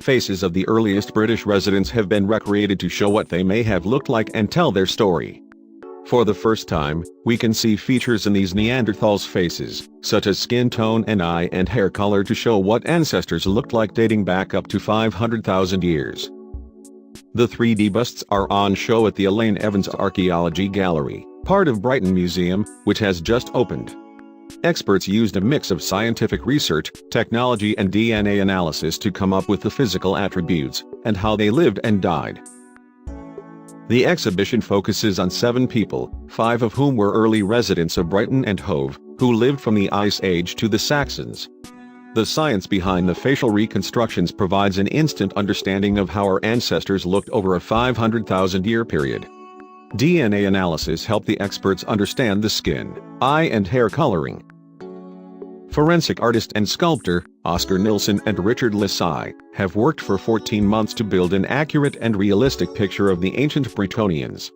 Faces of the earliest British residents have been recreated to show what they may have looked like and tell their story. For the first time, we can see features in these Neanderthals' faces, such as skin tone and eye and hair color, to show what ancestors looked like dating back up to 500,000 years. The 3D busts are on show at the Elaine Evans Archaeology Gallery, part of Brighton Museum, which has just opened. Experts used a mix of scientific research, technology and DNA analysis to come up with the physical attributes, and how they lived and died. The exhibition focuses on 7 people, 5 of whom were early residents of Brighton and Hove, who lived from the Ice Age to the Saxons. The science behind the facial reconstructions provides an instant understanding of how our ancestors looked over a 500,000-year period. DNA analysis helped the experts understand the skin, eye and hair coloring. Forensic artist and sculptor, Oscar Nilsson and Richard Lissai, have worked for 14 months to build an accurate and realistic picture of the ancient Britonians.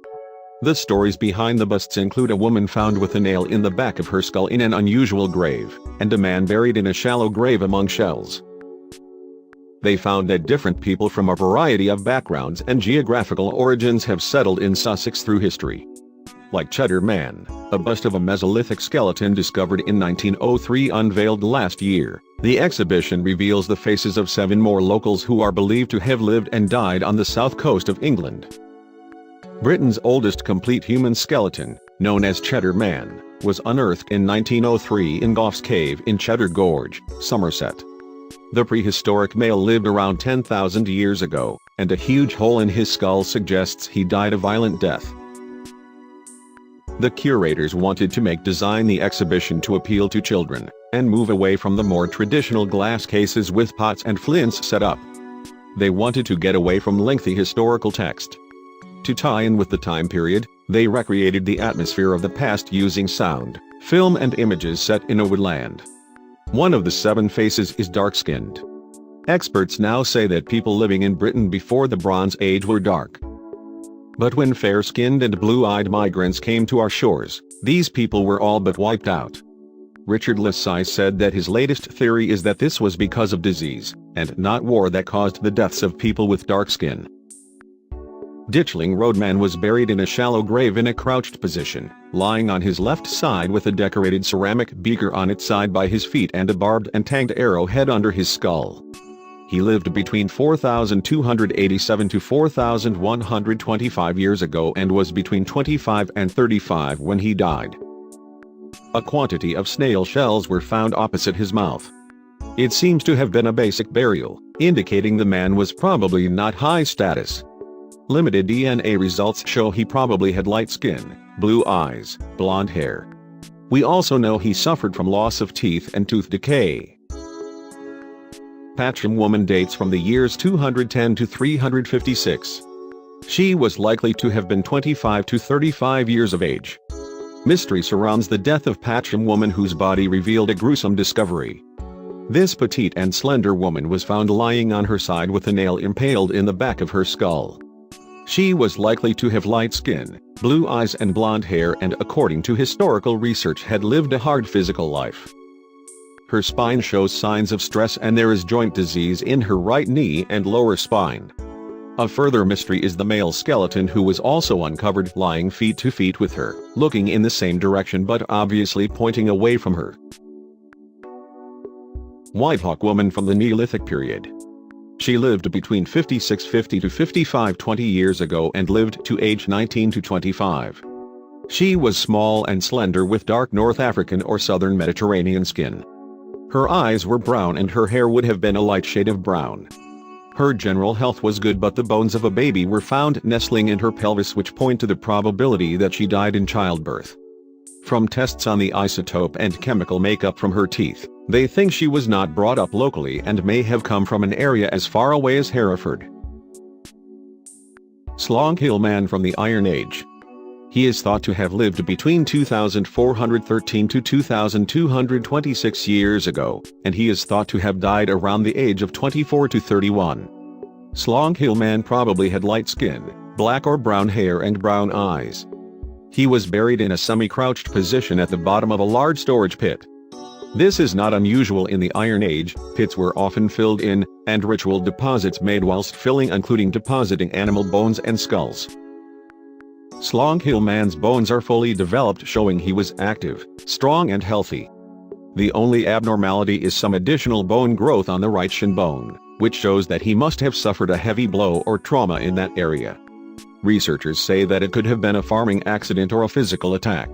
The stories behind the busts include a woman found with a nail in the back of her skull in an unusual grave, and a man buried in a shallow grave among shells. They found that different people from a variety of backgrounds and geographical origins have settled in Sussex through history. Like Cheddar Man, a bust of a Mesolithic skeleton discovered in 1903 unveiled last year, the exhibition reveals the faces of 7 more locals who are believed to have lived and died on the south coast of England. Britain's oldest complete human skeleton, known as Cheddar Man, was unearthed in 1903 in Goff's Cave in Cheddar Gorge, Somerset. The prehistoric male lived around 10,000 years ago, and a huge hole in his skull suggests he died a violent death. The curators wanted to design the exhibition to appeal to children, and move away from the more traditional glass cases with pots and flints set up. They wanted to get away from lengthy historical text. To tie in with the time period, they recreated the atmosphere of the past using sound, film and images set in a woodland. One of the 7 faces is dark-skinned. Experts now say that people living in Britain before the Bronze Age were dark. But when fair-skinned and blue-eyed migrants came to our shores, these people were all but wiped out. Richard Lissai said that his latest theory is that this was because of disease, and not war, that caused the deaths of people with dark skin. Ditchling Roadman was buried in a shallow grave in a crouched position, lying on his left side with a decorated ceramic beaker on its side by his feet and a barbed and tanged arrowhead under his skull. He lived between 4,287 to 4,125 years ago and was between 25 and 35 when he died. A quantity of snail shells were found opposite his mouth. It seems to have been a basic burial, indicating the man was probably not high status. Limited DNA results show he probably had light skin, blue eyes, blonde hair. We also know he suffered from loss of teeth and tooth decay. Patcham woman dates from the years 210 to 356. She was likely to have been 25 to 35 years of age. Mystery surrounds the death of Patcham woman, whose body revealed a gruesome discovery. This petite and slender woman was found lying on her side with a nail impaled in the back of her skull. She was likely to have light skin, blue eyes and blonde hair, and according to historical research had lived a hard physical life. Her spine shows signs of stress and there is joint disease in her right knee and lower spine. A further mystery is the male skeleton, who was also uncovered lying feet to feet with her, looking in the same direction but obviously pointing away from her. Whitehawk woman from the Neolithic period. She lived between 5650 to 5520 years ago and lived to age 19 to 25. She was small and slender with dark North African or Southern Mediterranean skin. Her eyes were brown and her hair would have been a light shade of brown. Her general health was good, but the bones of a baby were found nestling in her pelvis, which point to the probability that she died in childbirth. From tests on the isotope and chemical makeup from her teeth, they think she was not brought up locally and may have come from an area as far away as Hereford. Slong Hill Man from the Iron Age. He is thought to have lived between 2413 to 2226 years ago, and he is thought to have died around the age of 24 to 31. Slong Hill Man probably had light skin, black or brown hair and brown eyes. He was buried in a semi-crouched position at the bottom of a large storage pit. This is not unusual in the Iron Age. Pits were often filled in, and ritual deposits made whilst filling, including depositing animal bones and skulls. Slong Hill Man's bones are fully developed, showing he was active, strong and healthy. The only abnormality is some additional bone growth on the right shin bone, which shows that he must have suffered a heavy blow or trauma in that area. Researchers say that it could have been a farming accident or a physical attack.